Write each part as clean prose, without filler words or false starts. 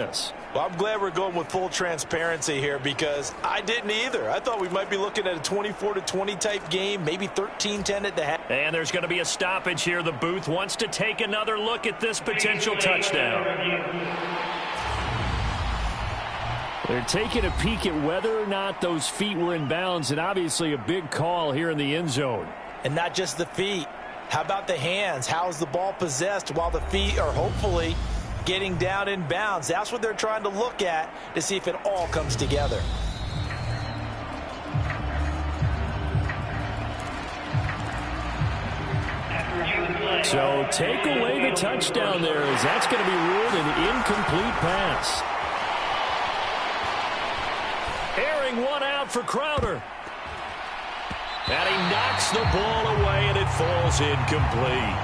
Yes. Well, I'm glad we're going with full transparency here because I didn't either. I thought we might be looking at a 24-20 type game, maybe 13-10 at the half. And there's going to be a stoppage here. The booth wants to take another look at this potential touchdown. They're taking a peek at whether or not those feet were in bounds, and obviously a big call here in the end zone. And not just the feet. How about the hands? How's the ball possessed while the feet are hopefully getting down in bounds? That's what they're trying to look at to see if it all comes together. So take away the touchdown there, as that's going to be ruled an incomplete pass. Airing one out for Crowder. And he knocks the ball away, and it falls incomplete.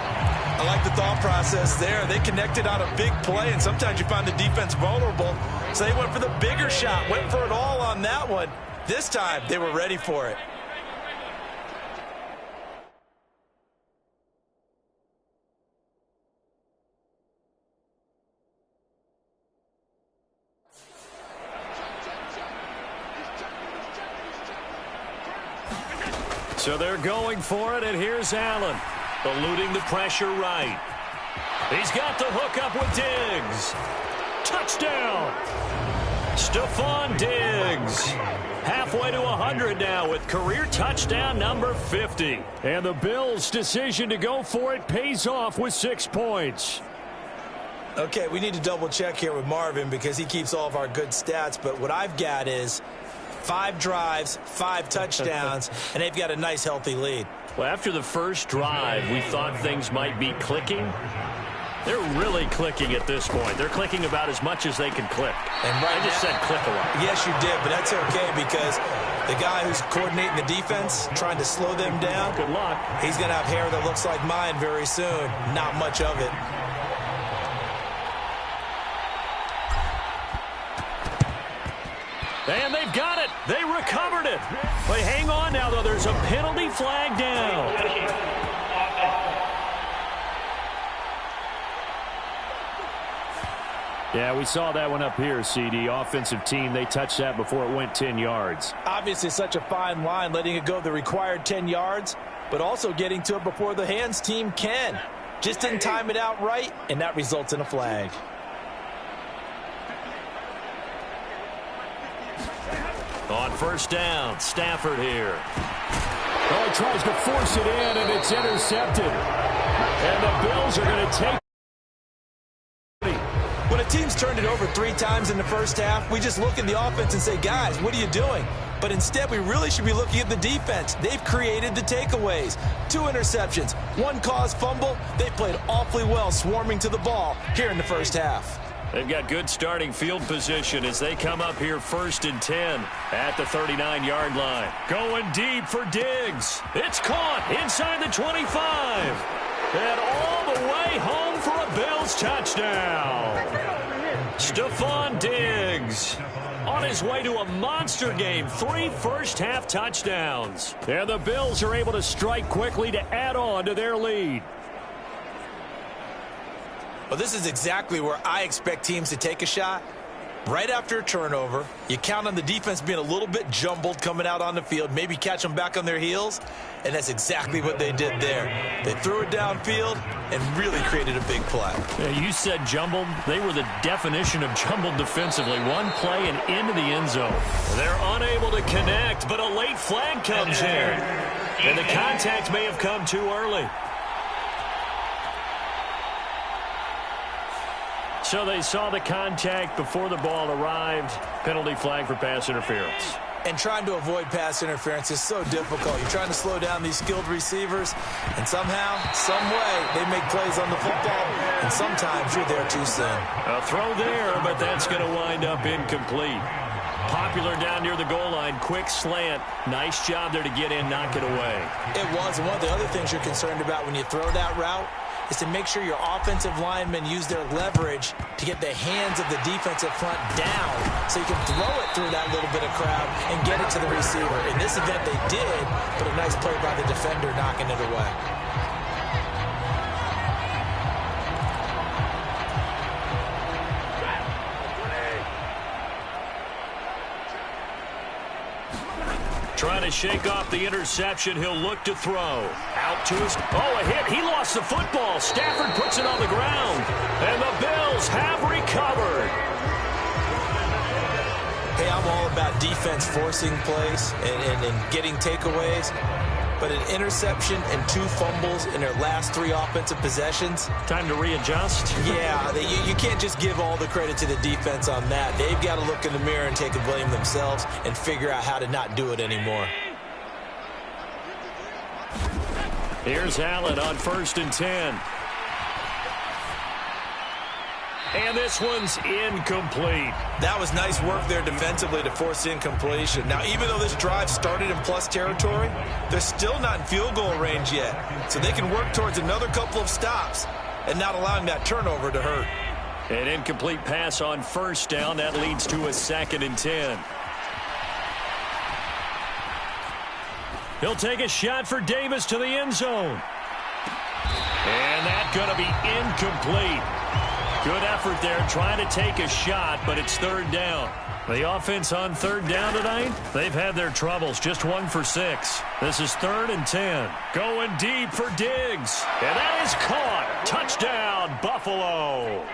I like the thought process there. They connected on a big play, and sometimes you find the defense vulnerable. So they went for the bigger shot, went for it all on that one. This time, they were ready for it. So they're going for it, and here's Allen, eluding the pressure right. He's got the hook up with Diggs. Touchdown! Stephon Diggs. Halfway to 100 now with career touchdown number 50. And the Bills' decision to go for it pays off with 6 points. Okay, we need to double check here with Marvin because he keeps all of our good stats, but what I've got is 5 drives, 5 touchdowns, and they've got a nice, healthy lead. Well, after the first drive, we thought things might be clicking. They're really clicking at this point. They're clicking about as much as they can click. And right I just said click a lot. Yes, you did, but that's okay because the guy who's coordinating the defense, trying to slow them down, good luck. He's going to have hair that looks like mine very soon. Not much of it. And they've got it. They recovered it. But hang on now, though. There's a penalty flag down. Yeah, we saw that one up here, CD. Offensive team, they touched that before it went 10 yards. Obviously such a fine line, letting it go the required 10 yards, but also getting to it before the hands team can. Just didn't time it out right, and that results in a flag. On first down, Stafford here. Oh, he tries to force it in, and it's intercepted. And the Bills are going to take. When a team's turned it over 3 times in the first half, we just look at the offense and say, guys, what are you doing? But instead, we really should be looking at the defense. They've created the takeaways. 2 interceptions, 1 caused fumble. They played awfully well swarming to the ball here in the first half. They've got good starting field position as they come up here 1st and 10 at the 39-yard line. Going deep for Diggs. It's caught inside the 25. And all the way home for a Bills touchdown. Stephon Diggs on his way to a monster game. 3 first-half touchdowns. And the Bills are able to strike quickly to add on to their lead. Well, this is exactly where I expect teams to take a shot. Right after a turnover, you count on the defense being a little bit jumbled coming out on the field, maybe catch them back on their heels, and that's exactly what they did there. They threw it downfield and really created a big play. Yeah, you said jumbled. They were the definition of jumbled defensively. One play and into the end zone. They're unable to connect, but a late flag comes in. And the contact may have come too early. So they saw the contact before the ball arrived. Penalty flag for pass interference. And trying to avoid pass interference is so difficult. You're trying to slow down these skilled receivers, and somehow, some way, they make plays on the football, and sometimes you're there too soon. A throw there, but that's going to wind up incomplete. Popular down near the goal line. Quick slant. Nice job there to get in, knock it away. It was. And one of the other things you're concerned about when you throw that route is to make sure your offensive linemen use their leverage to get the hands of the defensive front down so you can throw it through that little bit of crowd and get it to the receiver. In this event, they did, but a nice play by the defender knocking it away. Trying to shake off the interception. He'll look to throw. Out to his... Oh, a hit. He lost the football. Stafford puts it on the ground. And the Bills have recovered. Hey, I'm all about defense forcing plays and getting takeaways. But an interception and 2 fumbles in their last 3 offensive possessions. Time to readjust. Yeah, you can't just give all the credit to the defense on that. They've got to look in the mirror and take the blame themselves and figure out how to not do it anymore. Here's Allen on 1st and 10. And this one's incomplete. That was nice work there defensively to force incompletion. Now, even though this drive started in plus territory, they're still not in field goal range yet. So they can work towards another couple of stops and not allowing that turnover to hurt. An incomplete pass on 1st down. That leads to a 2nd and 10. He'll take a shot for Davis to the end zone. And that's going to be incomplete. Good effort there trying to take a shot, but it's 3rd down. The offense on 3rd down tonight, they've had their troubles. Just 1 for 6. This is 3rd and 10. Going deep for Diggs. And that is caught. Touchdown, Buffalo.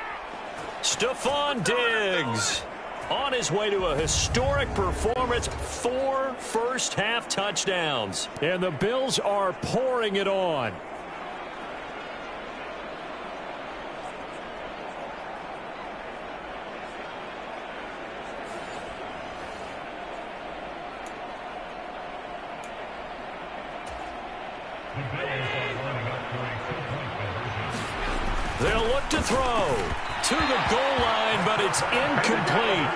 Stephon Diggs on his way to a historic performance. 4 first-half touchdowns. And the Bills are pouring it on. They'll look to throw to the goal line, but it's incomplete.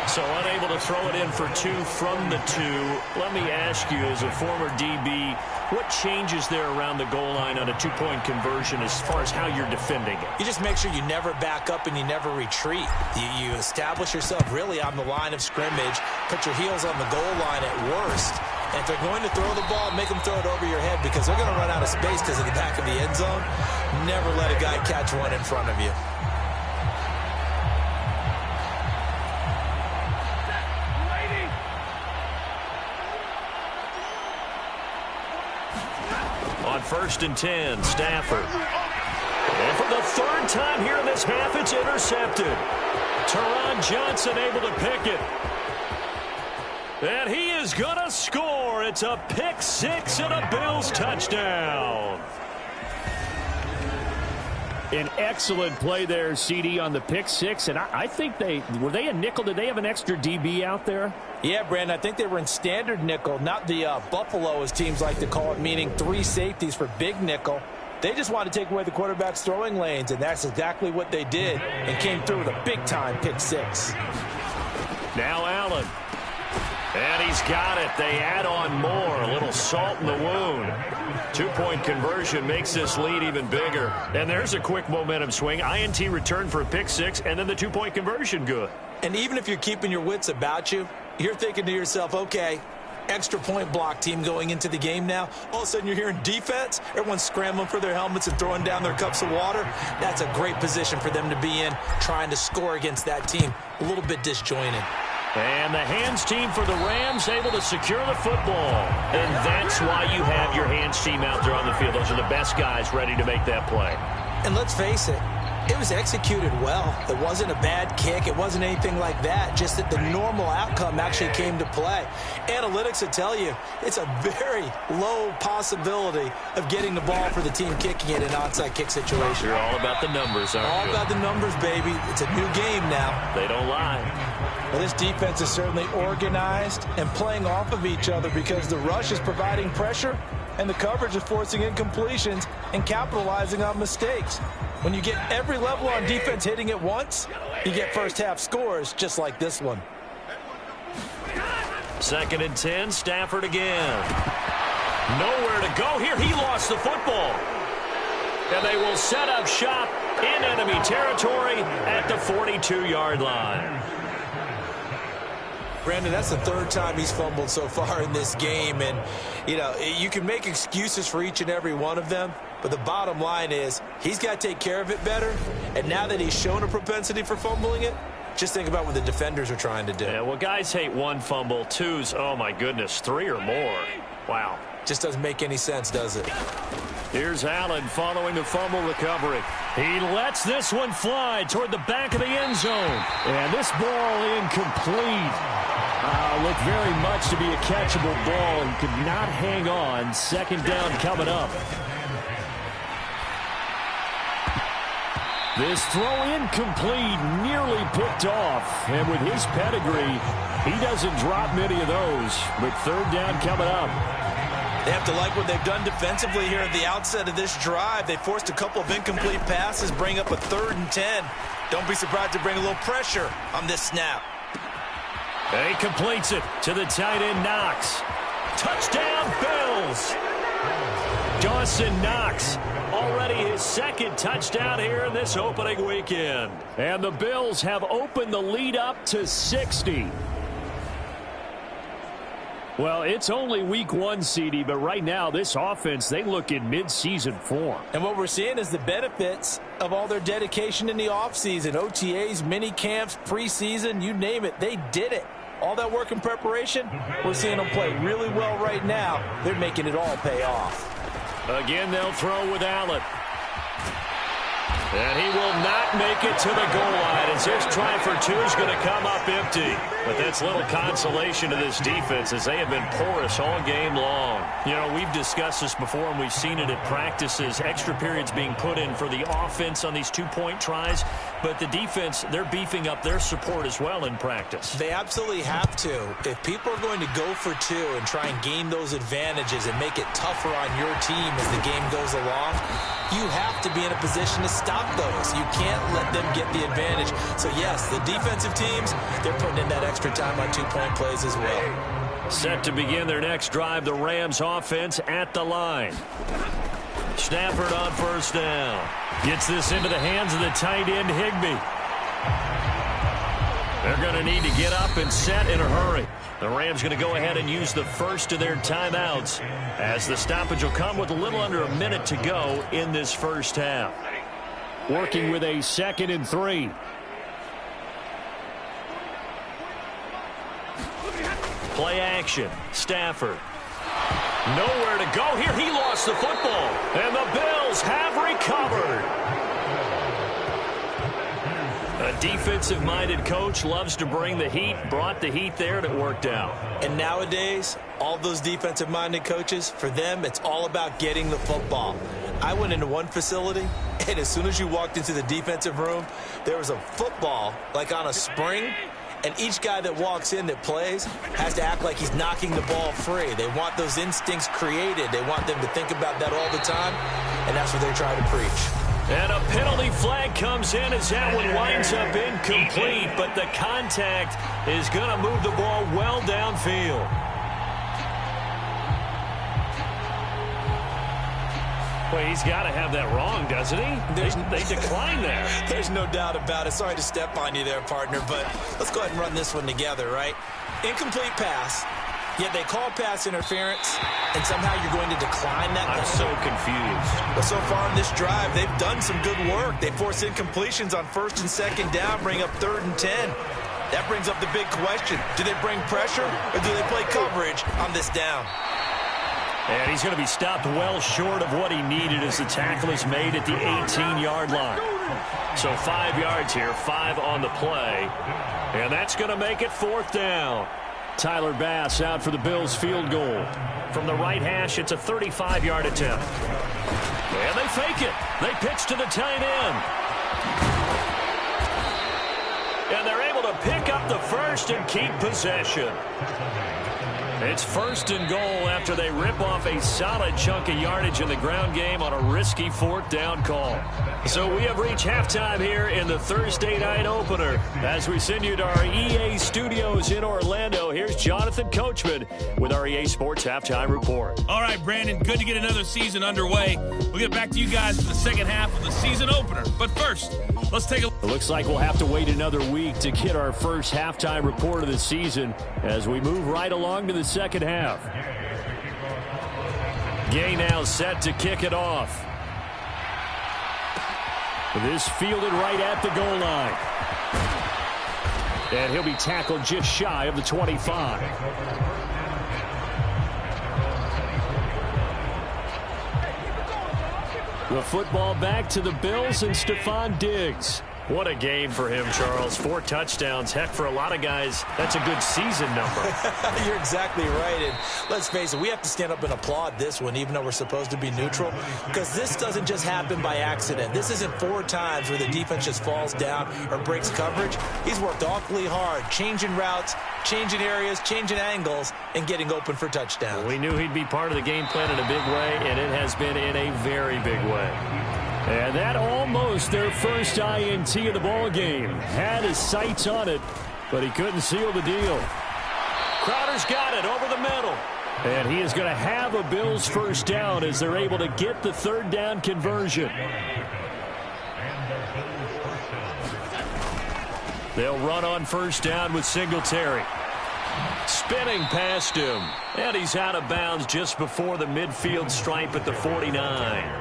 So unable to throw it in for 2 from the 2. Let me ask you, as a former DB, what changes there around the goal line on a 2-point conversion as far as how you're defending it? You just make sure you never back up and you never retreat. You establish yourself really on the line of scrimmage, put your heels on the goal line at worst. And if they're going to throw the ball, make them throw it over your head because they're going to run out of space because of the back of the end zone. Never let a guy catch one in front of you. On 1st and 10, Stafford. And for the 3rd time here in this half, it's intercepted. Teron Johnson able to pick it. And he is going to score. It's a pick 6 and a Bills touchdown. An excellent play there, CD, on the pick 6. And I think were they a nickel? Did they have an extra DB out there? Yeah, Brandon, I think they were in standard nickel, not the Buffalo, as teams like to call it, meaning 3 safeties for big nickel. They just wanted to take away the quarterback's throwing lanes, and that's exactly what they did and came through with a big-time pick 6. Now Allen. And he's got it. They add on more. A little salt in the wound. 2-point conversion makes this lead even bigger. And there's a quick momentum swing. INT return for a pick 6, and then the 2-point conversion good. And even if you're keeping your wits about you, you're thinking to yourself, okay, extra point block team going into the game now. All of a sudden you're hearing defense. Everyone's scrambling for their helmets and throwing down their cups of water. That's a great position for them to be in, trying to score against that team. A little bit disjointed. And the hands team for the Rams able to secure the football. And that's why you have your hands team out there on the field. Those are the best guys ready to make that play. And let's face it, it was executed well. It wasn't a bad kick. It wasn't anything like that. Just that the normal outcome actually came to play. Analytics will tell you it's a very low possibility of getting the ball for the team kicking it in an onside kick situation. You're all about the numbers, aren't you? All about the numbers, baby. It's a new game now. They don't lie. Well, this defense is certainly organized and playing off of each other because the rush is providing pressure and the coverage is forcing incompletions and capitalizing on mistakes. When you get every level on defense hitting at once, you get first-half scores just like this one. 2nd and 10, Stafford again. Nowhere to go here. He lost the football. And they will set up shop in enemy territory at the 42-yard line. Brandon, that's the 3rd time he's fumbled so far in this game. And, you know, you can make excuses for each and every one of them. But the bottom line is he's got to take care of it better. And now that he's shown a propensity for fumbling it, Just think about what the defenders are trying to do. Yeah, well, guys hate one fumble, twos, oh my goodness, 3 or more. Wow. Just doesn't make any sense, does it? Here's Allen following the fumble recovery. He lets this one fly toward the back of the end zone. And this ball incomplete. Looked very much to be a catchable ball and could not hang on. Second down coming up. This throw incomplete, nearly picked off. And with his pedigree, he doesn't drop many of those. But third down coming up. They have to like what they've done defensively here at the outset of this drive. They forced a couple of incomplete passes, bring up a 3rd and 10. Don't be surprised to bring a little pressure on this snap. He completes it to the tight end, Knox. Touchdown, Bills! Dawson Knox, already his 2nd touchdown here in this opening weekend. And the Bills have opened the lead up to 60. Well, it's only week 1, CD, but right now this offense, they look in mid-season form. And what we're seeing is the benefits of all their dedication in the offseason. OTAs, mini camps, preseason, you name it, they did it. All that work and preparation, we're seeing them play really well right now. They're making it all pay off. Again, they'll throw with Allen. And he will not make it to the goal line as his try for 2 is going to come up empty. But that's little consolation to this defense as they have been porous all game long. You know, we've discussed this before and we've seen it at practices. Extra periods being put in for the offense on these 2-point tries. But the defense, they're beefing up their support as well in practice. They absolutely have to. If people are going to go for 2 and try and gain those advantages and make it tougher on your team as the game goes along, you have to be in a position to stop those. You can't let them get the advantage. So, yes, the defensive teams, they're putting in that extra time on 2-point plays as well. Set to begin their next drive, the Rams offense at the line. Stafford on first down. Gets this into the hands of the tight end, Higbee. They're going to need to get up and set in a hurry. The Rams going to go ahead and use the first of their timeouts as the stoppage will come with a little under a minute to go in this first half. Working with a 2nd and 3. Play action. Stafford. Nowhere to go here. He lost the football. And the Bills have recovered. A defensive-minded coach loves to bring the heat, brought the heat there, and it worked out. And nowadays, all those defensive-minded coaches, for them, it's all about getting the football. I went into one facility, and as soon as you walked into the defensive room, there was a football, like on a spring, and each guy that walks in that plays has to act like he's knocking the ball free. They want those instincts created. They want them to think about that all the time, and that's what they try to preach. And a penalty flag comes in as that one winds up incomplete, but the contact is going to move the ball well downfield. Well, he's got to have that wrong, doesn't he? They decline there. There's no doubt about it. Sorry to step on you there, partner, but let's go ahead and run this one together, right? Incomplete pass. Yet they call pass interference, and somehow you're going to decline that. I'm so confused. But so far in this drive, they've done some good work. They force incompletions on 1st and 2nd down, bring up 3rd and 10. That brings up the big question. Do they bring pressure, or do they play coverage on this down? And he's going to be stopped well short of what he needed as the tackle is made at the 18-yard line. So 5 yards here, 5 on the play. And that's going to make it 4th down. Tyler Bass out for the Bills field goal. From the right hash, it's a 35-yard attempt. And they fake it. They pitch to the tight end. And they're able to pick up the first and keep possession. It's 1st and goal after they rip off a solid chunk of yardage in the ground game on a risky 4th down call. So we have reached halftime here in the Thursday night opener. As we send you to our EA studios in Orlando, here's Jonathan Coachman with our EA Sports Halftime Report. All right, Brandon, good to get another season underway. We'll get back to you guys for the second half of the season opener. But first, let's take a look. It looks like we'll have to wait another week to get our first halftime report of the season as we move right along to the second half. Gay now set to kick it off. This fielded right at the goal line. And he'll be tackled just shy of the 25. The football back to the Bills and Stephon Diggs. What a game for him, Charles. 4 touchdowns. Heck, for a lot of guys, that's a good season number. You're exactly right. And let's face it, we have to stand up and applaud this one, even though we're supposed to be neutral, because this doesn't just happen by accident. This isn't 4 times where the defense just falls down or breaks coverage. He's worked awfully hard, changing routes, changing areas, changing angles, and getting open for touchdowns. We knew he'd be part of the game plan in a big way, and it has been in a very big way. And that almost their first INT of the ball game. Had his sights on it, but he couldn't seal the deal. Crowder's got it over the middle. And he is going to have a Bills first down as they're able to get the 3rd down conversion. They'll run on first down with Singletary. Spinning past him. And he's out of bounds just before the midfield stripe at the 49.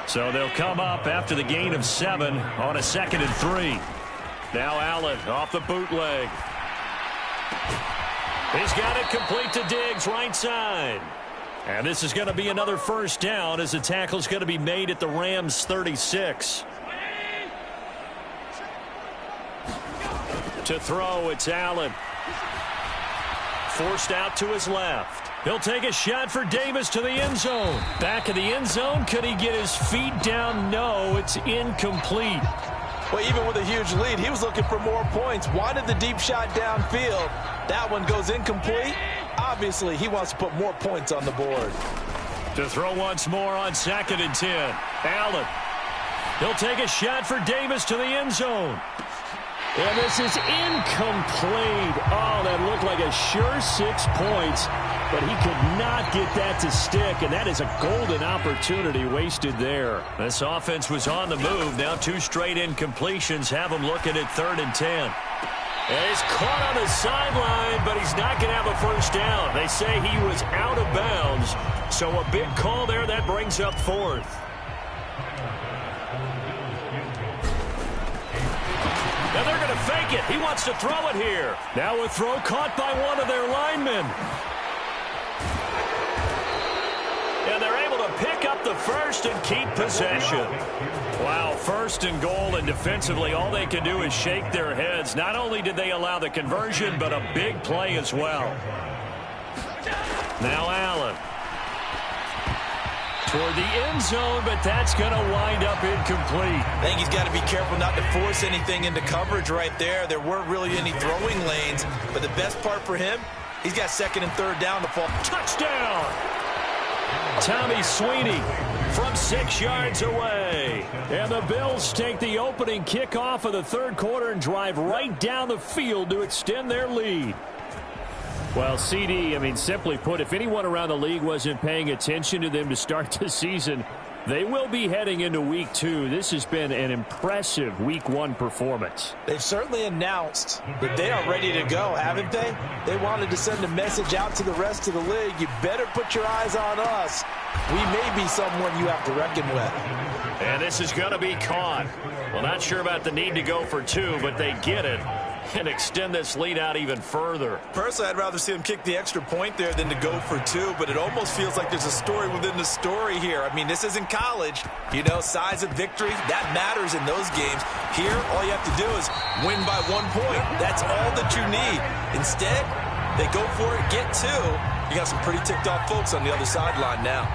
So they'll come up after the gain of 7 on a 2nd and 3. Now Allen off the bootleg. He's got it complete to Diggs, right side. And this is going to be another first down as the tackle's going to be made at the Rams' 36. To throw, it's Allen. Forced out to his left. He'll take a shot for Davis to the end zone. Back of the end zone. Could he get his feet down? No, it's incomplete. Well, even with a huge lead, he was looking for more points. Wanted the deep shot downfield. That one goes incomplete. Obviously, he wants to put more points on the board. To throw once more on 2nd and 10. Allen. He'll take a shot for Davis to the end zone. And this is incomplete. Oh, that looked like a sure 6 points. But he could not get that to stick, and that is a golden opportunity wasted there. This offense was on the move. Now 2 straight incompletions have him looking at 3rd and 10. And he's caught on the sideline, but he's not going to have a first down. They say he was out of bounds, so a big call there. That brings up 4th. Now they're going to fake it. He wants to throw it here. Now a throw caught by one of their linemen. And they're able to pick up the first and keep possession. Wow, 1st and goal, and defensively all they can do is shake their heads. Not only did they allow the conversion, but a big play as well. Now Allen. Toward the end zone, but that's going to wind up incomplete. I think he's got to be careful not to force anything into coverage right there. There weren't really any throwing lanes, but the best part for him, he's got 2nd and 3rd down to fall. Touchdown! Tommy Sweeney from 6 yards away. And the Bills take the opening kickoff of the 3rd quarter and drive right down the field to extend their lead. Well, CD, I mean, simply put, if anyone around the league wasn't paying attention to them to start the season, they will be heading into Week 2. This has been an impressive Week 1 performance. They've certainly announced that they are ready to go, haven't they? They wanted to send a message out to the rest of the league. You better put your eyes on us. We may be someone you have to reckon with. And this is going to be caught. Well, not sure about the need to go for 2, but they get it and extend this lead out even further. Personally, I'd rather see him kick the extra point there than to go for 2, but it almost feels like there's a story within the story here. I mean, this isn't college. You know, size of victory, that matters in those games. Here, all you have to do is win by 1 point. That's all that you need. Instead, they go for it, get 2. You got some pretty ticked off folks on the other sideline now.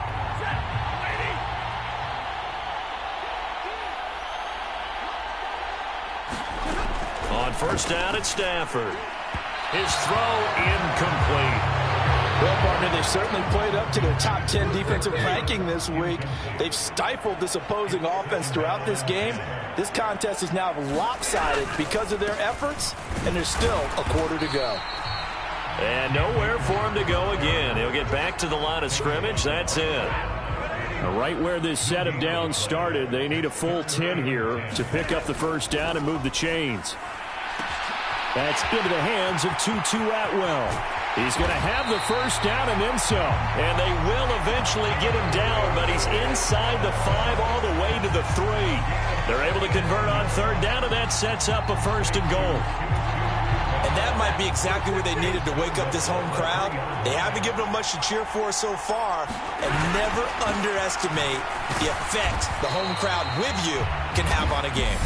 On first down at Stafford. His throw incomplete. Well, partner, they've certainly played up to their top 10 defensive ranking this week. They've stifled this opposing offense throughout this game. This contest is now lopsided because of their efforts, and there's still a quarter to go. And nowhere for him to go again. He'll get back to the line of scrimmage. That's it. Right where this set of downs started, they need a full 10 here to pick up the first down and move the chains. That's into the hands of Tutu Atwell. He's going to have the first down and then some. And they will eventually get him down, but he's inside the 5 all the way to the 3. They're able to convert on third down, and that sets up a 1st and goal. that might be exactly what they needed to wake up this home crowd. They haven't given them much to cheer for so far, and never underestimate the effect the home crowd with you can have on a game.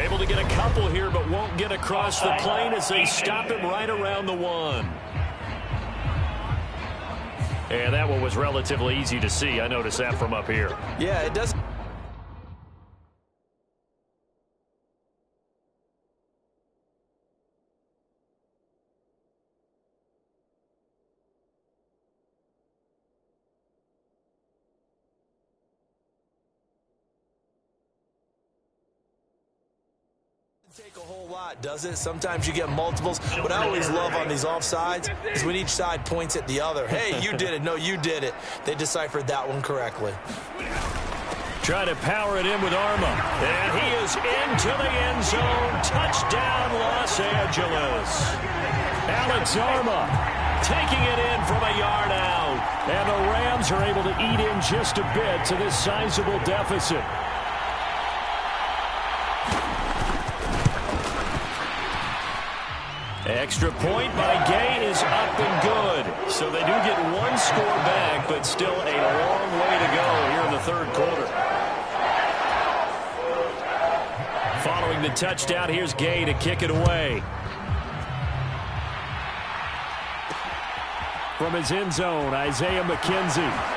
Able to get a couple here, but won't get across the plane as they stop him right around the 1. And that one was relatively easy to see. I noticed that from up here. Yeah, it does. Take a whole lot, does it? Sometimes you get multiples. What I always love on these offsides is when each side points at the other. Hey, you did it. No, you did it. They deciphered that one correctly. Trying to power it in with Arma. And he is into the end zone. Touchdown, Los Angeles. Alex Arma taking it in from a yard out. And the Rams are able to eat in just a bit to this sizable deficit. Extra point by Gain is up and good. So they do get one score back, but still a long way to go here in the third quarter. Following the touchdown, here's Gay to kick it away. From his end zone, Isaiah McKenzie.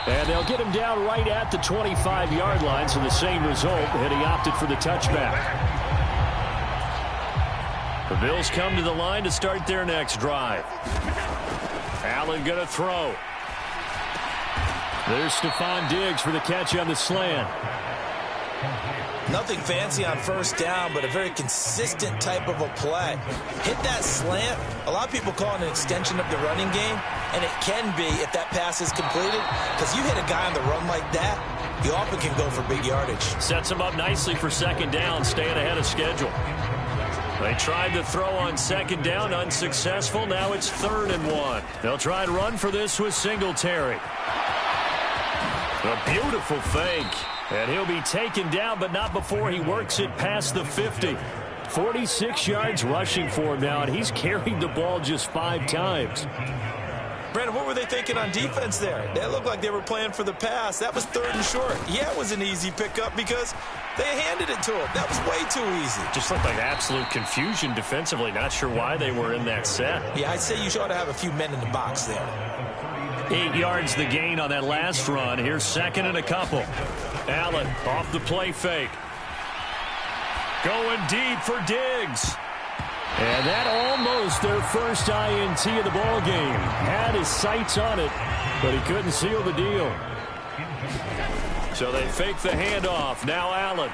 And they'll get him down right at the 25-yard line, so the same result, and he opted for the touchback. The Bills come to the line to start their next drive. Allen going to throw. There's Stephon Diggs for the catch on the slant. Nothing fancy on first down, but a very consistent type of a play. Hit that slant. A lot of people call it an extension of the running game, and it can be if that pass is completed, because you hit a guy on the run like that, you often can go for big yardage. Sets him up nicely for second down, staying ahead of schedule. They tried to throw on second down, unsuccessful. Now it's 3rd and 1. They'll try and run for this with Singletary. A beautiful fake. And he'll be taken down, but not before he works it past the 50. 46 yards rushing for him now, and he's carried the ball just 5 times. Brandon, what were they thinking on defense there? They looked like they were playing for the pass. That was 3rd and short. Yeah, it was an easy pickup because they handed it to him. That was way too easy. Just looked like absolute confusion defensively. Not sure why they were in that set. Yeah, I'd say you ought to have a few men in the box there. 8 yards the gain on that last run. Here's 2nd and a couple. Allen off the play fake. Going deep for Diggs. And that almost their first INT of the ball game. Had his sights on it, but he couldn't seal the deal. So they fake the handoff. Now Allen.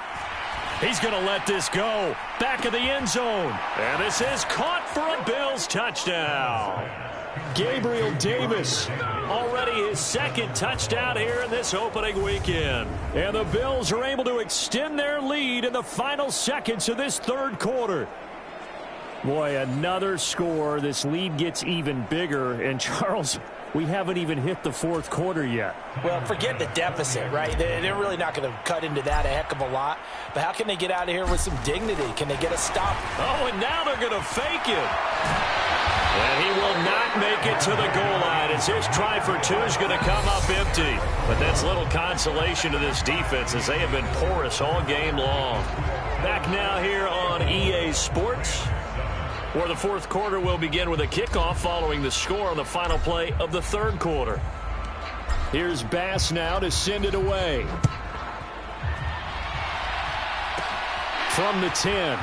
He's going to let this go. Back of the end zone. And this is caught for a Bills touchdown. Gabriel Davis, already his 2nd touchdown here in this opening weekend. And the Bills are able to extend their lead in the final seconds of this 3rd quarter. Boy, another score. This lead gets even bigger. And Charles, we haven't even hit the 4th quarter yet. Well, forget the deficit, right? They're really not going to cut into that a heck of a lot. But how can they get out of here with some dignity? Can they get a stop? Oh, and now they're going to fake it. And he will not make it to the goal line as his try for 2 is going to come up empty. But that's little consolation to this defense as they have been porous all game long. Back now here on EA Sports, where the 4th quarter will begin with a kickoff following the score on the final play of the 3rd quarter. Here's Bass now to send it away. From the 10.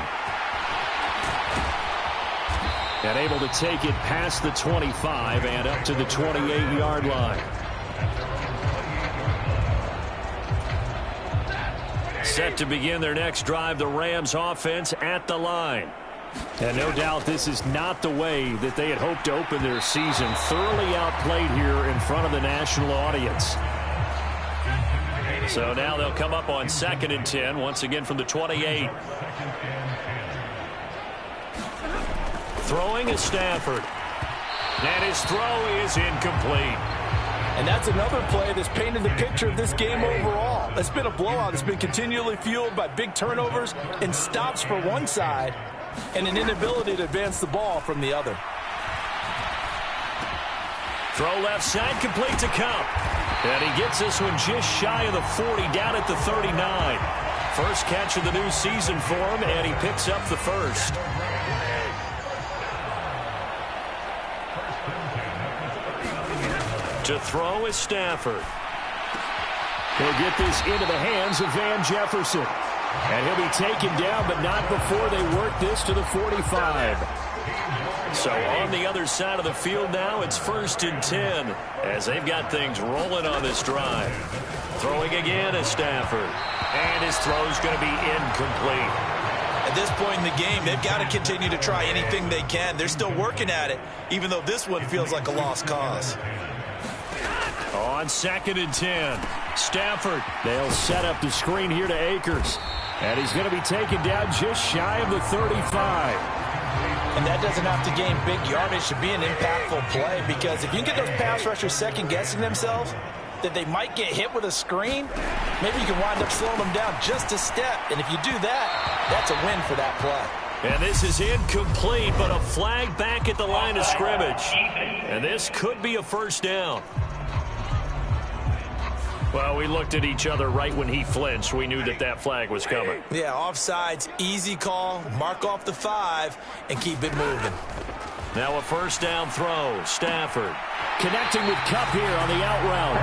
And able to take it past the 25 and up to the 28-yard line. Set to begin their next drive, the Rams offense at the line. And no doubt this is not the way that they had hoped to open their season. Thoroughly outplayed here in front of the national audience. So now they'll come up on 2nd and 10, once again from the 28. Throwing is Stafford. And his throw is incomplete. And that's another play that's painted the picture of this game overall. It's been a blowout. It's been continually fueled by big turnovers and stops for one side and an inability to advance the ball from the other. Throw left side, complete to Kupp. And he gets this one just shy of the 40, down at the 39. First catch of the new season for him, and he picks up the first. To throw is Stafford. He'll get this into the hands of Van Jefferson. And he'll be taken down, but not before they work this to the 45. So on the other side of the field now, it's 1st and 10 as they've got things rolling on this drive. Throwing again is Stafford. And his throw's going to be incomplete. At this point in the game, they've got to continue to try anything they can. They're still working at it, even though this one feels like a lost cause. On 2nd and 10, Stafford. They'll set up the screen here to Akers. And he's going to be taken down just shy of the 35. And that doesn't have to gain big yardage to be an impactful play, because if you can get those pass rushers second-guessing themselves that they might get hit with a screen, maybe you can wind up slowing them down just a step. And if you do that, that's a win for that play. And this is incomplete, but a flag back at the line of scrimmage. And this could be a first down. Well, we looked at each other right when he flinched. We knew that that flag was coming. Yeah, offsides, easy call, mark off the 5, and keep it moving. Now a first down throw. Stafford connecting with Kupp here on the out route.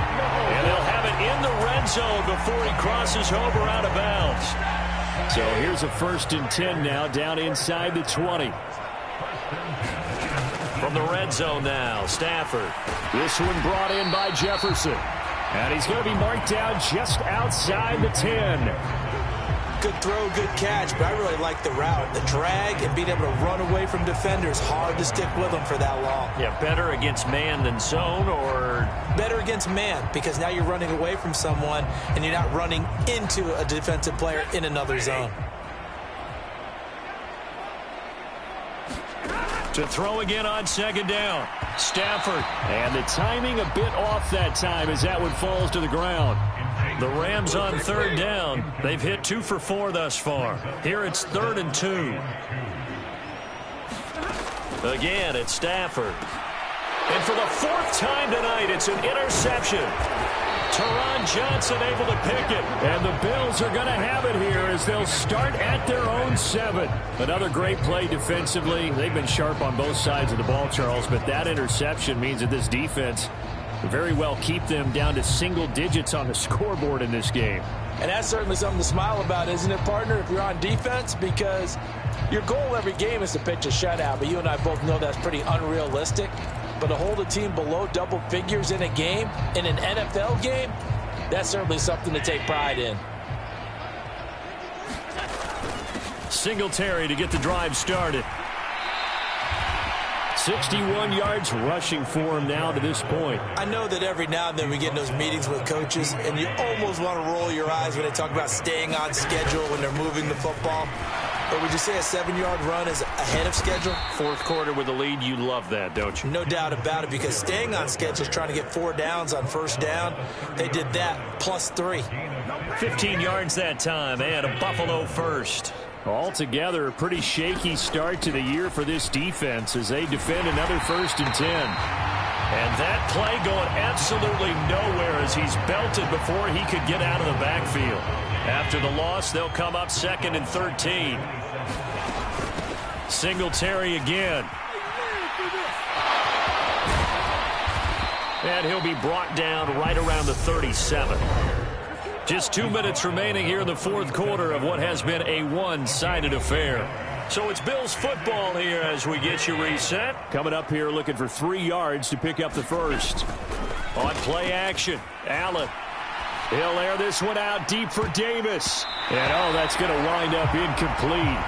And they'll have it in the red zone before he crosses over out of bounds. So here's a 1st and 10 now, down inside the 20. From the red zone now, Stafford. This one brought in by Jefferson. And he's going to be marked down just outside the 10. Good throw, good catch, but I really like the route. The drag and being able to run away from defenders, hard to stick with them for that long. Yeah, better against man than zone, or? Better against man, because now you're running away from someone and you're not running into a defensive player in another zone. To throw again on 2nd down. Stafford. And the timing a bit off that time as that one falls to the ground. The Rams on 3rd down. They've hit 2 for 4 thus far. Here it's 3rd and 2. Again, it's Stafford. And for the 4th time tonight, it's an interception. Taron Johnson able to pick it. And the Bills are going to have it here as they'll start at their own 7. Another great play defensively. They've been sharp on both sides of the ball, Charles, but that interception means that this defense will very well keep them down to single digits on the scoreboard in this game. And that's certainly something to smile about, isn't it, partner, if you're on defense? Because your goal every game is to pitch a shutout, but you and I both know that's pretty unrealistic. But to hold a team below double figures in a game, in an NFL game, that's certainly something to take pride in. Singletary to get the drive started. 61 yards rushing for him now to this point. I know that every now and then we get in those meetings with coaches, and you almost want to roll your eyes when they talk about staying on schedule when they're moving the football. But would you say a 7-yard run is ahead of schedule? 4th quarter with a lead, you love that, don't you? No doubt about it, because staying on schedule is trying to get 4 downs on 1st down. They did that, plus 3. 15 yards that time, and a Buffalo first. Altogether, a pretty shaky start to the year for this defense as they defend another 1st and 10. And that play going absolutely nowhere as he's belted before he could get out of the backfield. After the loss, they'll come up 2nd and 13. Singletary again. And he'll be brought down right around the 37. Just 2 minutes remaining here in the 4th quarter of what has been a one-sided affair. So it's Bills football here as we get you reset. Coming up here looking for 3 yards to pick up the first. On play action, Allen. He'll air this one out deep for Davis. And, oh, that's going to wind up incomplete.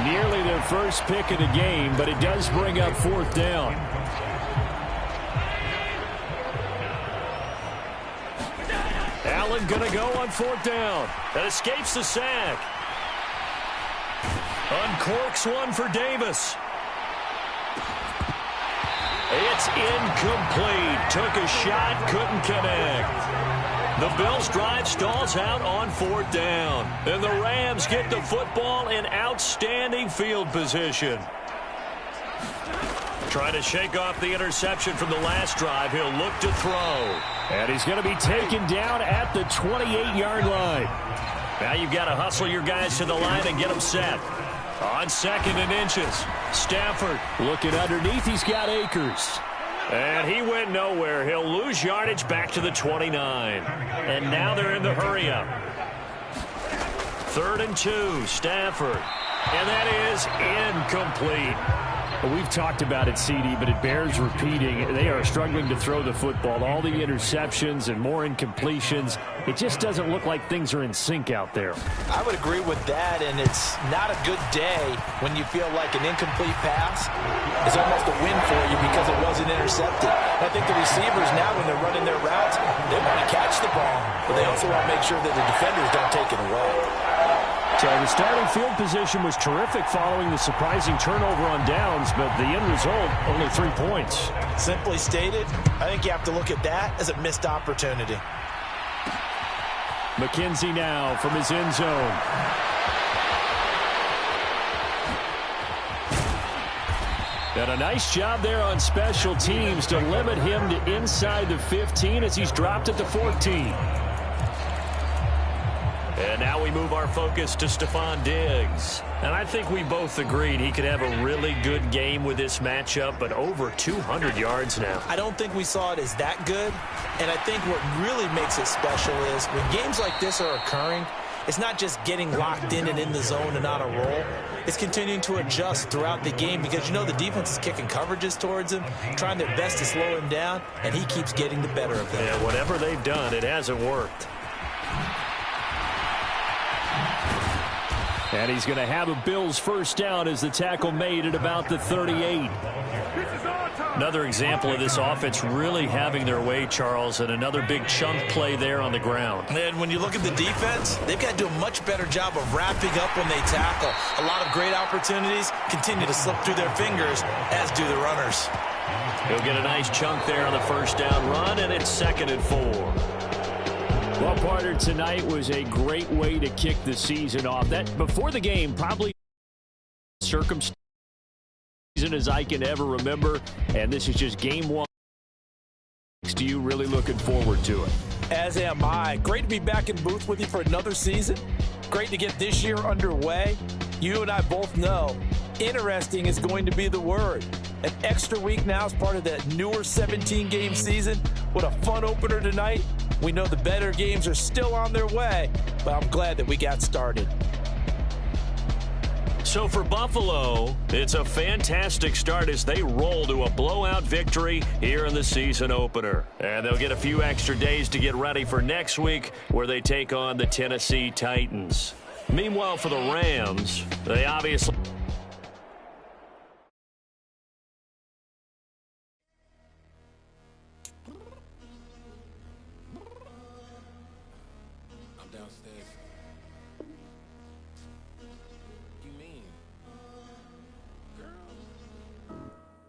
Nearly their first pick of the game, but it does bring up 4th down. Allen going to go on 4th down. That escapes the sack. Uncorks one for Davis. It's incomplete. Took a shot, couldn't connect. The Bills' drive stalls out on 4th down. And the Rams get the football in outstanding field position. Trying to shake off the interception from the last drive. He'll look to throw. And he's going to be taken down at the 28-yard line. Now you've got to hustle your guys to the line and get them set. On 2nd and inches, Stafford looking underneath. He's got Akers. And he went nowhere. He'll lose yardage back to the 29. And now they're in the hurry-up. 3rd and 2, Stafford. And that is incomplete. We've talked about it, CD, but it bears repeating. They are struggling to throw the football. All the interceptions and more incompletions. It just doesn't look like things are in sync out there. I would agree with that, and it's not a good day when you feel like an incomplete pass is almost a win for you because it wasn't intercepted. I think the receivers now, when they're running their routes, they want to catch the ball, but they also want to make sure that the defenders don't take it away. So the starting field position was terrific following the surprising turnover on downs, but the end result, only 3 points. Simply stated, I think you have to look at that as a missed opportunity. McKenzie now from his end zone. And a nice job there on special teams to limit him to inside the 15 as he's dropped at the 14. And now we move our focus to Stephon Diggs. And I think we both agreed he could have a really good game with this matchup, but over 200 yards now. I don't think we saw it as that good. And I think what really makes it special is when games like this are occurring, it's not just getting locked in and in the zone and on a roll. It's continuing to adjust throughout the game because you know the defense is kicking coverages towards him, trying their best to slow him down, and he keeps getting the better of them. Yeah, whatever they've done, it hasn't worked. And he's going to have a Bills first down as the tackle made at about the 38. Another example of this offense really having their way, Charles, and another big chunk play there on the ground. And when you look at the defense, they've got to do a much better job of wrapping up when they tackle. A lot of great opportunities continue to slip through their fingers, as do the runners. He'll get a nice chunk there on the first down run, and it's 2nd and 4. Well, partner, tonight was a great way to kick the season off. That before the game, probably circumstance as I can ever remember, and this is just game 1. To you, really looking forward to it. As am I. Great to be back in booth with you for another season. Great to get this year underway. You and I both know interesting is going to be the word. An extra week now as part of that newer 17-game season. What a fun opener tonight. We know the better games are still on their way, but I'm glad that we got started. So for Buffalo, it's a fantastic start as they roll to a blowout victory here in the season opener. And they'll get a few extra days to get ready for next week where they take on the Tennessee Titans. Meanwhile, for the Rams, they obviously...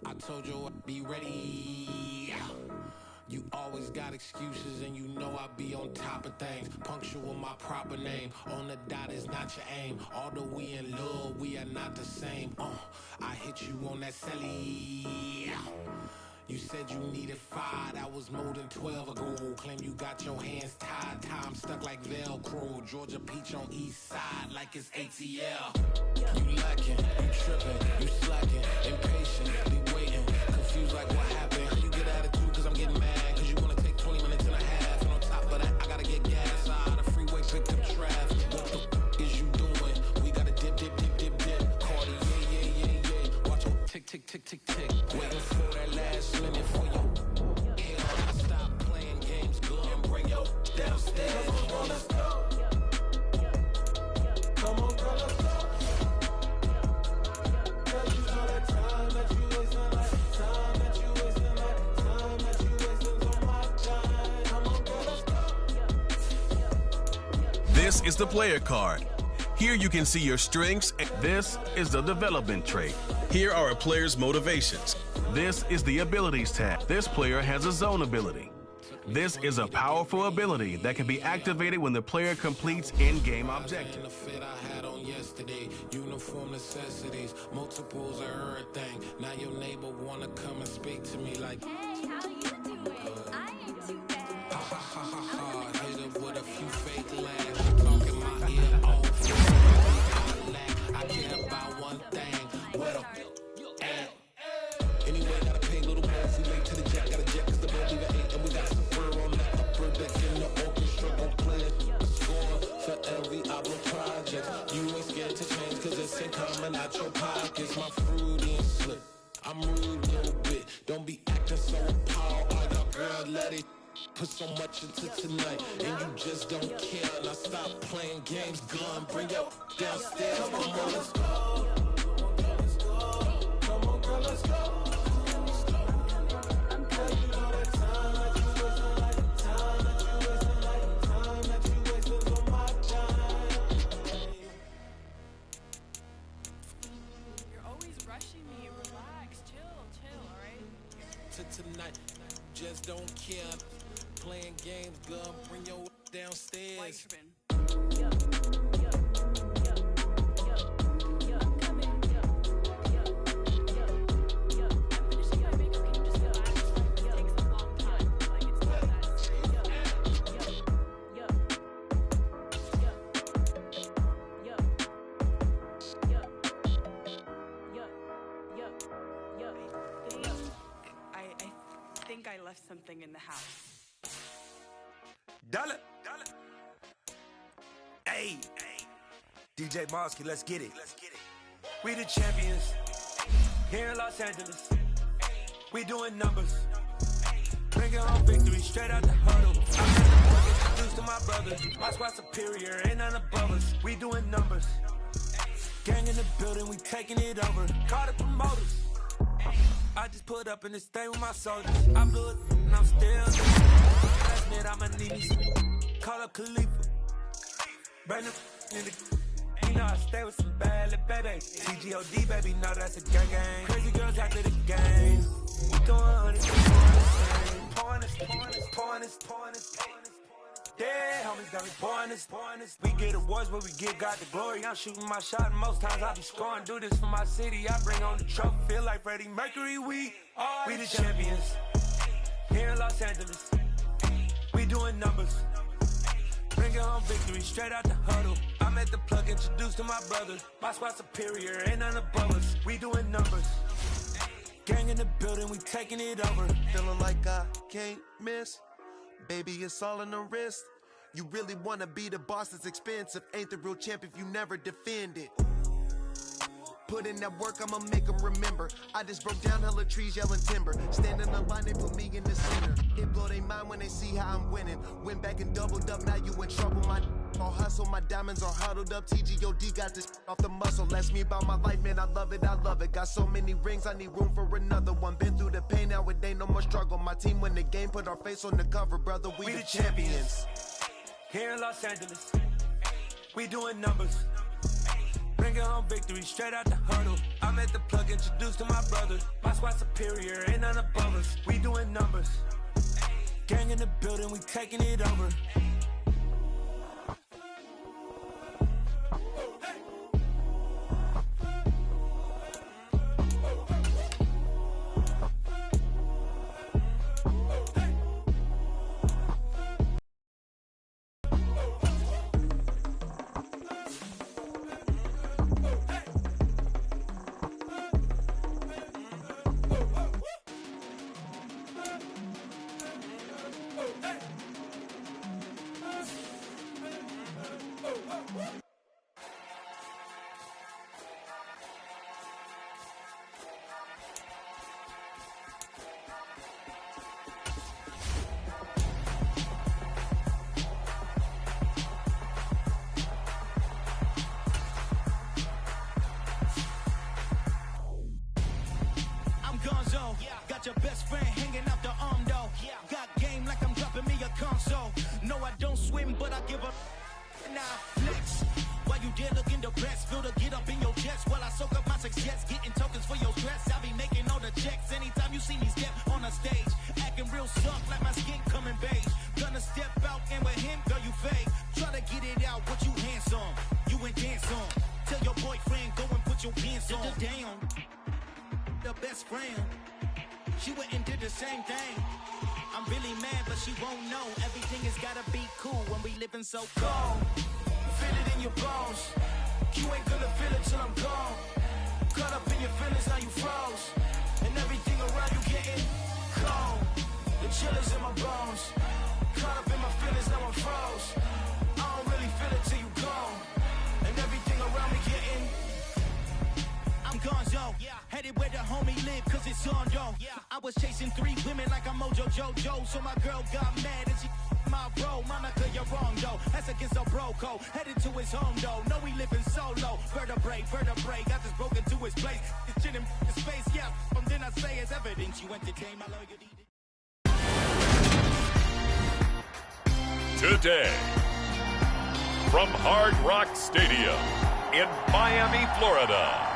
I told you I'd be ready. You always got excuses and you know I be on top of things. Punctual my proper name. On the dot is not your aim. Although we in love, we are not the same. I hit you on that celly. You said you needed 5, that was more than 12 ago. Claim you got your hands tied, time stuck like Velcro. Georgia Peach on east side like it's ATL. You lacking, you tripping, you slacking, impatient, waiting, confused like what happened. You get attitude cause I'm getting mad, cause you wanna take 20 minutes and a half. And on top of that, I gotta get gas out of the freeway, picked up traffic. What the f is you doing? We gotta dip, dip, dip, dip, dip. Cardi, yeah. Watch your tick, tick, tick, tick, tick. Waiting for that last minute for you. Stop playing games, go and bring your downstairs. Come on, let's go. Come on, girl, let's go. Cause you know that time that you wasting, like time that you wasting, like time that you wasting on my time. Come on, girl, let's go. This is the Player Card. Here you can see your strengths. This is the development trait. Here are a player's motivations. This is the abilities tab. This player has a zone ability. This is a powerful ability that can be activated when the player completes in-game objectives. Uniform necessities, multiples of everything. Now your neighbor wanna come and speak to me like, hey, how you doing? I ain't too bad. Ha ha ha ha ha. Hit it with a few fake laughs. She talking my ear off. I care about one thing. Where the at? Anyway, gotta pay a little more. If we late to the jet, got a jet 'cause the boat leave at 8. And we got some fur on the upper deck in the orchestra. Gon' play it. Score for every album project. You ain't scared to change 'cause it's ain't coming out your pockets. My fruity and slip. I'm rude a little bit. Don't be acting so appalled. All y'all girl, let it put so much into tonight. And you just don't care. Now stop playing games. Gun, bring your downstairs. Come on, let's go. Come on, girl, let's go. Tonight, just don't care. Playing games, gun, bring your downstairs. I left something in the house. Dollar. Hey. DJ Mosky, let's get it. We the champions here in Los Angeles. We doing numbers. Bringing home victory straight out the huddle. I'm introduced to my brother. My squad superior, ain't none above us. We doing numbers. Gang in the building, we taking it over. Call the promoters. I just put up in this thing with my soldiers. I blew it and I'm still last minute I'ma need me some. Call up Khalifa. Bring the in the. You know I stay with some bad little baby. CGOD baby, know that's a gang gang. Crazy girls after the game. We doing it, pouring this. Yeah, homies got me pouring this. We get awards, but we give God the glory. I'm shooting my shot, and most times I be scoring. Do this for my city, I bring on the trophy. Feel like Freddie Mercury, we the champions here in Los Angeles. We doing numbers. Bringing home victory straight out the huddle. I'm at the plug, introduced to my brother. My squad superior, ain't none above us. We doing numbers. Gang in the building, we taking it over. Feeling like I can't miss. Baby, it's all in the wrist. You really wanna be the boss, that's expensive. Ain't the real champ if you never defend it. Put in that work, I'ma make them remember. I just broke down hella trees, yelling timber. Stand in the line, they put me in the center. It blow they mind when they see how I'm winning. Went back and doubled up, now you in trouble. My all hustle, my diamonds are huddled up. TGOD got this off the muscle. Ask me about my life, man, I love it. Got so many rings, I need room for another one. Been through the pain, now it ain't no more struggle. My team win the game, put our face on the cover, brother. We the champions here in Los Angeles. We doing numbers. Bringing home victory straight out the huddle. I'm at the plug, introduced to my brother. My squad superior, ain't none above us. We doing numbers. Gang in the building, we taking it over. Got your best friend hanging out the arm though. Got game like I'm dropping me a console. No, I don't swim, but I give up. Now flex. Why you dare look in the best. Feel to get up in your chest while I soak up my success. Getting tokens for your stress. I'll be making all the checks anytime you see me step on a stage. Acting real soft like my skin coming beige. Gonna step out and with him, girl, you fake. Try to get it out, what you handsome. You ain't dance on. Tell your boyfriend, go and put your pants on. Down. The best friend. She went and did the same thing. I'm really mad, but she won't know. Everything has gotta be cool when we living so cold. Feel it in your bones. You ain't gonna feel it till I'm gone. Caught up in your feelings, now you froze. And everything around you getting cold. The chill is in my bones. Caught up in my feelings, now I'm froze. I don't really feel it till you gone. And everything around me getting I'm gonzo, headed where the homie live, cause it's on, yo. I was chasing 3 women like I'm Mojo Jojo, so my girl got mad and she my bro. Monica, you're wrong, though. That's against a bro code. Headed to his home, though. No, we living solo. Vertebrae, got this broken to his place. It's chin in his face, yeah. From then I say it's evidence you entertain my loyalty. Today, from Hard Rock Stadium in Miami, Florida.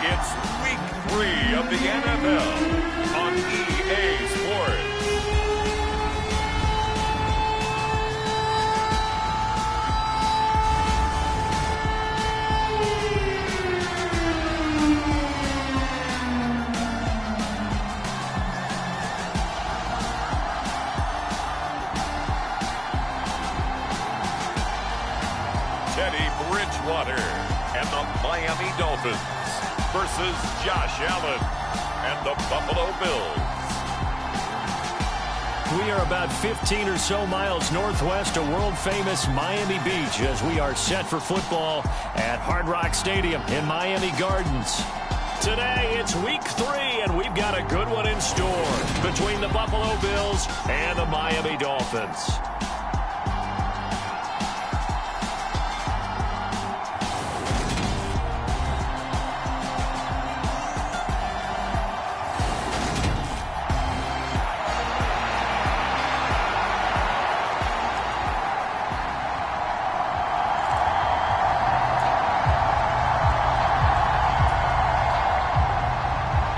It's week 3 of the NFL on EA Sports. Teddy Bridgewater and the Miami Dolphins versus Josh Allen and the Buffalo Bills. We are about 15 or so miles northwest of world-famous Miami Beach as we are set for football at Hard Rock Stadium in Miami Gardens. Today, it's week 3, and we've got a good one in store between the Buffalo Bills and the Miami Dolphins.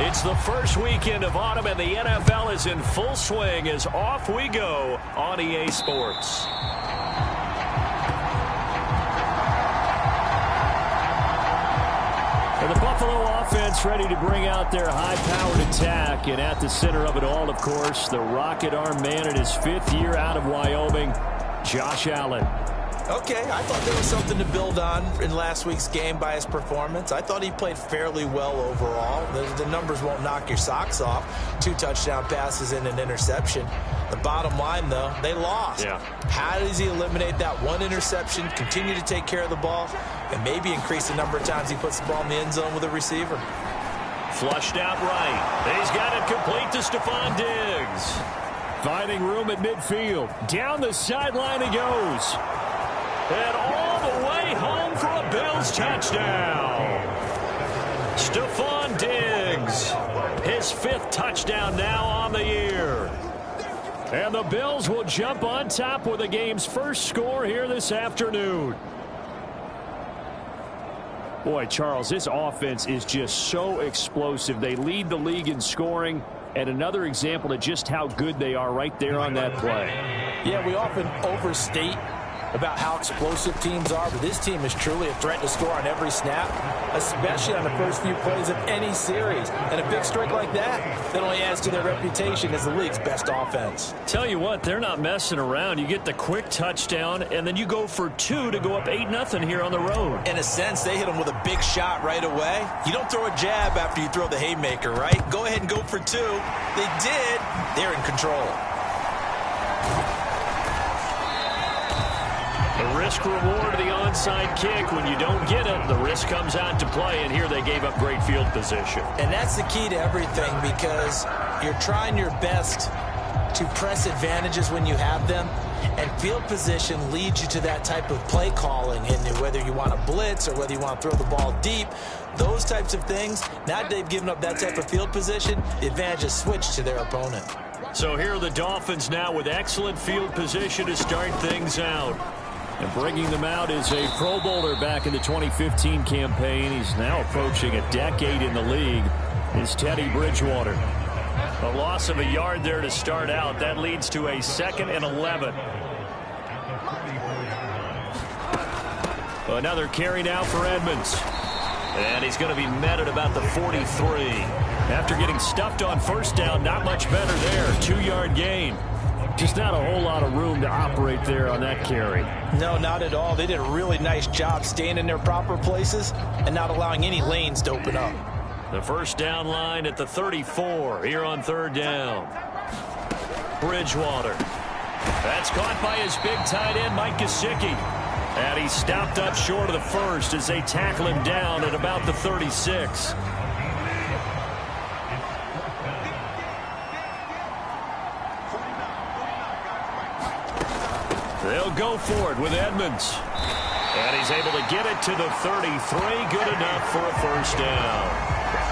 It's the first weekend of autumn, and the NFL is in full swing as off we go on EA Sports. And the Buffalo offense ready to bring out their high-powered attack, and at the center of it all, of course, the rocket arm man in his 5th year out of Wyoming, Josh Allen. Okay, I thought there was something to build on in last week's game by his performance. I thought he played fairly well overall. The numbers won't knock your socks off. 2 touchdown passes and an interception. The bottom line, though, they lost. Yeah. How does he eliminate that 1 interception, continue to take care of the ball, and maybe increase the number of times he puts the ball in the end zone with a receiver? Flushed out right. He's got it complete to Stephon Diggs. Finding room at midfield. Down the sideline he goes. And all the way home for a Bills touchdown. Stephon Diggs, his 5th touchdown now on the year. And the Bills will jump on top with the game's first score here this afternoon. Boy, Charles, this offense is just so explosive. They lead the league in scoring, and another example of just how good they are right there on that play. Yeah, we often overstate about how explosive teams are, but this team is truly a threat to score on every snap, especially on the first few plays of any series. And a big streak like that only adds to their reputation as the league's best offense. Tell you what, they're not messing around. You get the quick touchdown, and then you go for 2 to go up 8-0 here on the road. In a sense, they hit him with a big shot right away. You don't throw a jab after you throw the haymaker, right? Go ahead and go for 2. They did. They're in control. The risk reward of the onside kick. When you don't get it, the risk comes out to play, and here they gave up great field position. And that's the key to everything, because you're trying your best to press advantages when you have them, and field position leads you to that type of play calling, and whether you want to blitz or whether you want to throw the ball deep, those types of things. Now that they've given up that type of field position, the advantage is switched to their opponent. So here are the Dolphins now with excellent field position to start things out. And bringing them out is a Pro Bowler back in the 2015 campaign. He's now approaching a decade in the league. Is Teddy Bridgewater. A loss of a yard there to start out. That leads to a 2nd and 11. Another carry now for Edmonds. And he's going to be met at about the 43. After getting stuffed on first down, not much better there. 2-yard gain. Just not a whole lot of room to operate there on that carry. No, not at all. They did a really nice job staying in their proper places and not allowing any lanes to open up. The first down line at the 34 here on 3rd down. Bridgewater. That's caught by his big tight end, Mike Gesicki. And he's stopped up short of the first as they tackle him down at about the 36. They'll go for it with Edmonds. And he's able to get it to the 33. Good enough for a first down.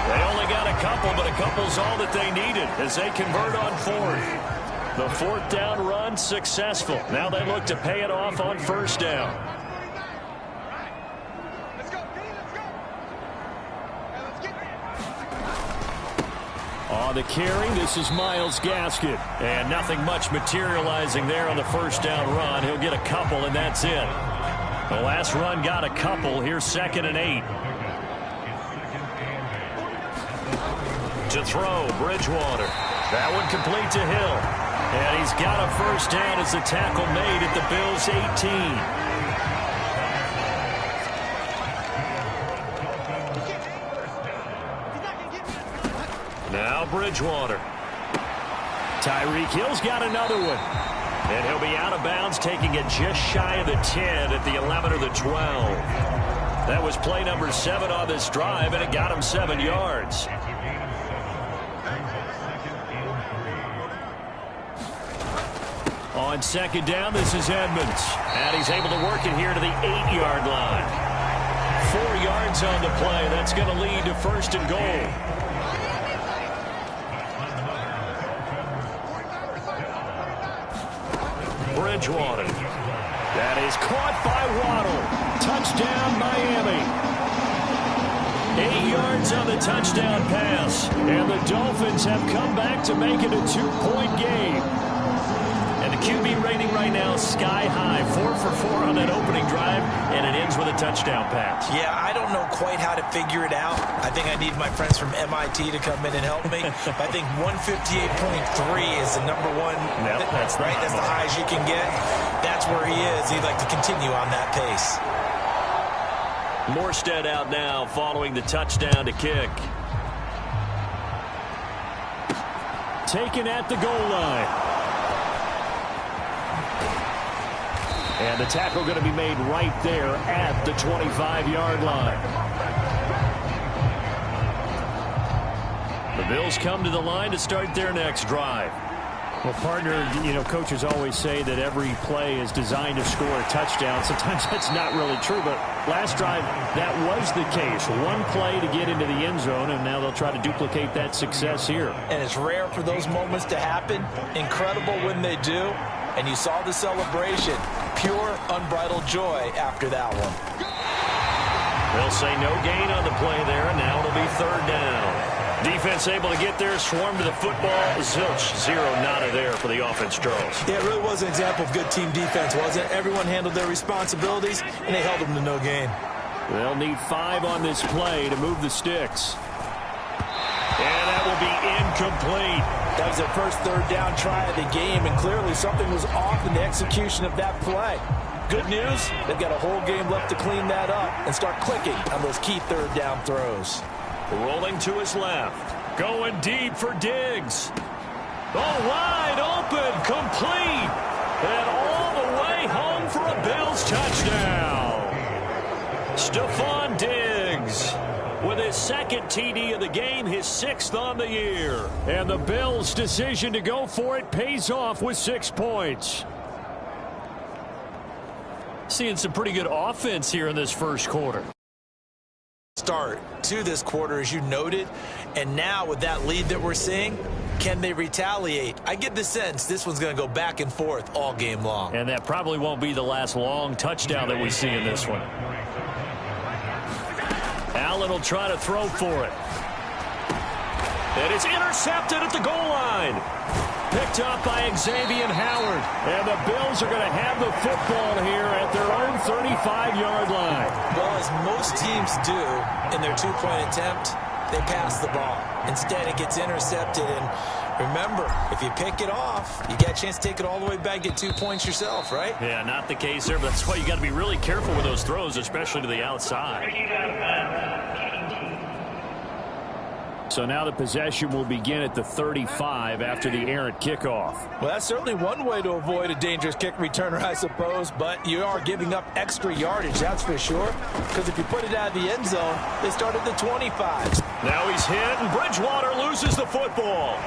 They only got a couple, but a couple's all that they needed as they convert on 4th. The 4th down run successful. Now they look to pay it off on first down. On the carry, this is Myles Gaskin. And nothing much materializing there on the first down run. He'll get a couple, and that's it. The last run got a couple. Here's 2nd and 8. To throw, Bridgewater. That one complete to Hill. And he's got a first down as the tackle made at the Bills' 18. Now Bridgewater. Tyreek Hill's got another one. And he'll be out of bounds, taking it just shy of the 10 at the 11 or the 12. That was play number 7 on this drive, and it got him 7 yards. On 2nd down, this is Edmonds. And he's able to work it here to the 8-yard line. 4 yards on the play. That's going to lead to 1st and goal. Bridgewater. That is caught by Waddle. Touchdown, Miami. 8 yards on the touchdown pass. And the Dolphins have come back to make it a 2-point game. And the QB rating right now is sky high. 4 for 4 on that opening drive, and it ends with a touchdown pass. Yeah, I don't know quite how to figure it out. I think I need my friends from MIT to come in and help me. But I think 158.3 is the number one. Yep, that's right. That's the highest you can get. That's where he is. He'd like to continue on that pace. Morstead out now following the touchdown to kick. Taken at the goal line. And the tackle going to be made right there at the 25-yard line. The Bills come to the line to start their next drive. Well, partner, you know, coaches always say that every play is designed to score a touchdown. Sometimes that's not really true, but last drive, that was the case. One play to get into the end zone, and now they'll try to duplicate that success here. And it's rare for those moments to happen. Incredible when they do. And you saw the celebration. Pure, unbridled joy after that one. They'll say no gain on the play there, and now it'll be 3rd down. Defense able to get there, swarm to the football. Zilch, 0, nada there for the offense, Charles. Yeah, it really was an example of good team defense, wasn't it? Everyone handled their responsibilities, and they held them to no gain. They'll need 5 on this play to move the sticks. And that will be incomplete. That was their first 3rd down try of the game, and clearly something was off in the execution of that play. Good news, they've got a whole game left to clean that up and start clicking on those key 3rd down throws. Rolling to his left. Going deep for Diggs. Oh, wide open, complete. And all the way home for a Bills touchdown. Stephon Diggs with his 2nd TD of the game, his 6th on the year. And the Bills' decision to go for it pays off with 6 points. Seeing some pretty good offense here in this first quarter. Start to this quarter, as you noted, and now with that lead that we're seeing, Can they retaliate? I get the sense this one's going to go back and forth all game long. And that probably won't be the last long touchdown that we see in this one. Allen will try to throw for it. And it's intercepted at the goal line. Picked up by Xavier Howard. And the Bills are going to have the football here at their own 35-yard line. Well, as most teams do in their two-point attempt, they pass the ball. Instead, it gets intercepted. And remember, if you pick it off, you get a chance to take it all the way back, get 2 points yourself, right? Yeah, not the case there, but that's why you got to be really careful with those throws, especially to the outside. So now the possession will begin at the 35 after the errant kickoff. Well, that's certainly one way to avoid a dangerous kick returner, I suppose, but you are giving up extra yardage, that's for sure, because if you put it out of the end zone, they start at the 25. Now he's hit, and Bridgewater loses the football.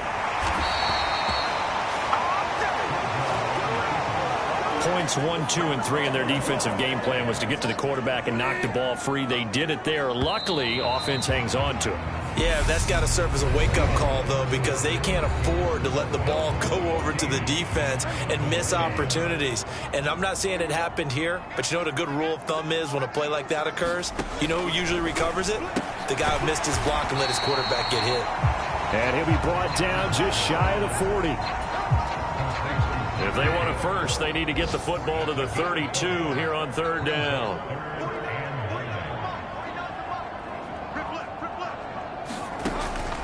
Points 1, 2, and 3 in their defensive game plan was to get to the quarterback and knock the ball free. They did it there. Luckily, offense hangs on to it. Yeah, that's got to serve as a wake-up call, though, because they can't afford to let the ball go over to the defense and miss opportunities. And I'm not saying it happened here, but you know what a good rule of thumb is when a play like that occurs? You know who usually recovers it? The guy who missed his block and let his quarterback get hit. And he'll be brought down just shy of the 40. If they want it first, they need to get the football to the 32 here on third down.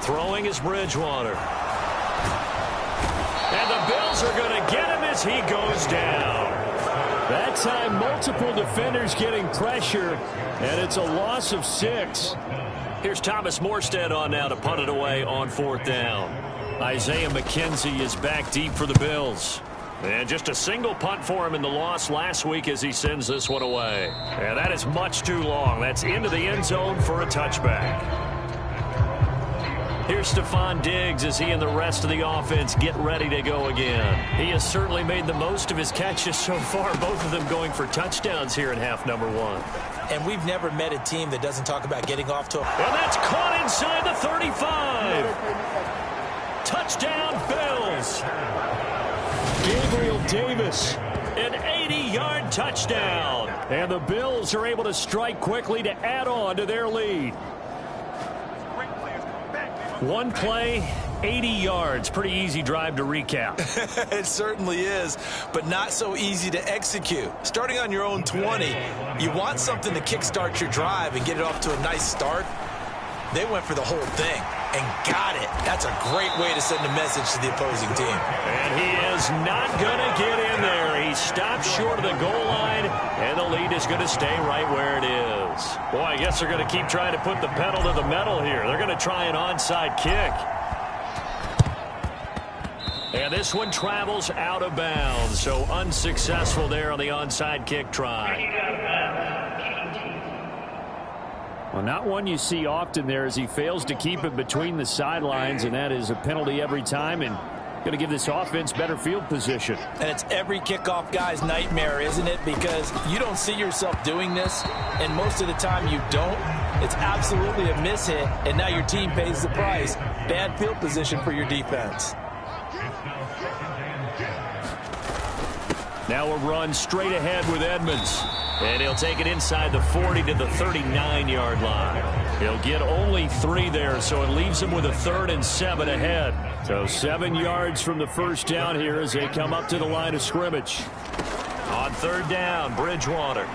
Throwing is Bridgewater. And the Bills are going to get him as he goes down. That time, multiple defenders getting pressure, and it's a loss of 6. Here's Thomas Morstead on now to punt it away on fourth down. Isaiah McKenzie is back deep for the Bills. And just a single punt for him in the loss last week as he sends this one away. And that is much too long. That's into the end zone for a touchback. Here's Stephon Diggs as he and the rest of the offense get ready to go again. He has certainly made the most of his catches so far, both of them going for touchdowns here in half number 1. And we've never met a team that doesn't talk about getting off to a... And that's caught inside the 35. Touchdown, Bills. Gabriel Davis. An 80-yard touchdown. And the Bills are able to strike quickly to add on to their lead. One play, 80 yards. Pretty easy drive to recap. It certainly is, but not so easy to execute. Starting on your own 20, you want something to kickstart your drive and get it off to a nice start. They went for the whole thing and got it. That's a great way to send a message to the opposing team. And he is not going to get in there. He stopped short of the goal line, and the lead is going to stay right where it is. Boy, I guess they're going to keep trying to put the pedal to the metal here. They're going to try an onside kick. And this one travels out of bounds, so unsuccessful there on the onside kick try. Well, not one you see often there as he fails to keep it between the sidelines, and that is a penalty every time and going to give this offense better field position. And it's every kickoff guy's nightmare, isn't it? Because you don't see yourself doing this, and most of the time you don't. It's absolutely a mishit, and now your team pays the price. Bad field position for your defense. Now a run straight ahead with Edmonds. And he'll take it inside the 40 to the 39-yard line. He'll get only 3 there, so it leaves him with a 3rd and 7 ahead. So 7 yards from the first down here as they come up to the line of scrimmage. On third down, Bridgewater.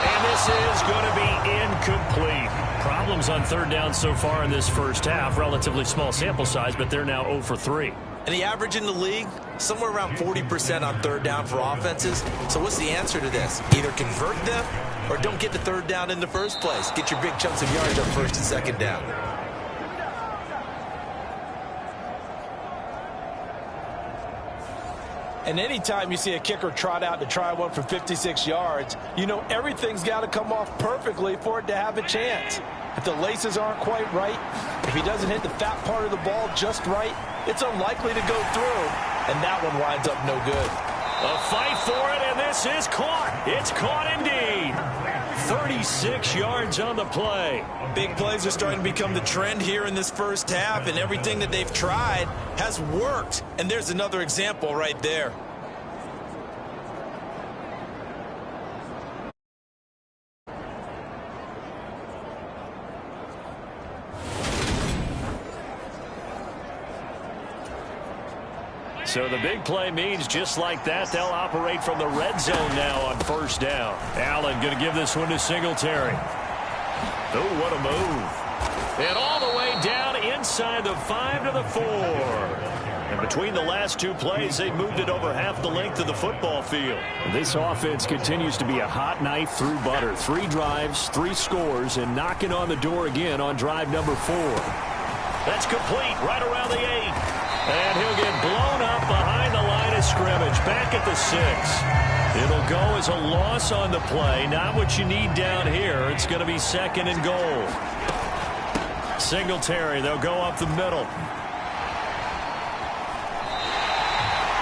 And this is going to be incomplete. Problems on third down so far in this first half. Relatively small sample size, but they're now 0 for 3. And the average in the league, somewhere around 40% on third down for offenses. So what's the answer to this? Either convert them or don't get the third down in the first place. Get your big chunks of yards on first and second down. And anytime you see a kicker trot out to try one for 56 yards, you know everything's got to come off perfectly for it to have a chance. If the laces aren't quite right, if he doesn't hit the fat part of the ball just right, it's unlikely to go through, and that one winds up no good. A fight for it, and this is caught. It's caught indeed. 30 46 yards on the play. Big plays are starting to become the trend here in this first half, and everything that they've tried has worked. And there's another example right there. So the big play means just like that, they'll operate from the red zone now on first down. Allen going to give this one to Singletary. Oh, what a move. And all the way down inside the 5 to the 4. And between the last two plays, they moved it over half the length of the football field. This offense continues to be a hot knife through butter. 3 drives, 3 scores, and knocking on the door again on drive number 4. That's complete right around the 8. And he'll get blown up behind the line of scrimmage, back at the 6. It'll go as a loss on the play. Not what you need down here. It's going to be 2nd and goal. Singletary, they'll go up the middle.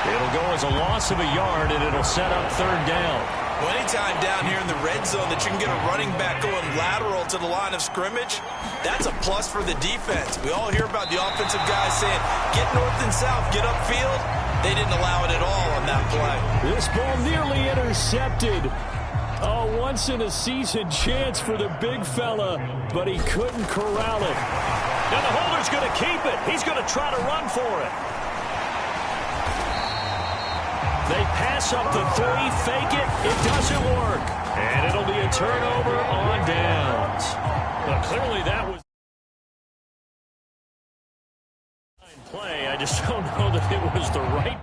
It'll go as a loss of a yard, and it'll set up 3rd down. Well, anytime down here in the red zone that you can get a running back going lateral to the line of scrimmage, that's a plus for the defense. We all hear about the offensive guys saying, get north and south, get upfield. They didn't allow it at all on that play. This ball nearly intercepted. A once-in-a-season chance for the big fella, but he couldn't corral it. Now the holder's going to keep it. He's going to try to run for it. They pass up the 3, fake it. It doesn't work. And it'll be a turnover on downs. Well, clearly that was play. I just don't know that it was the right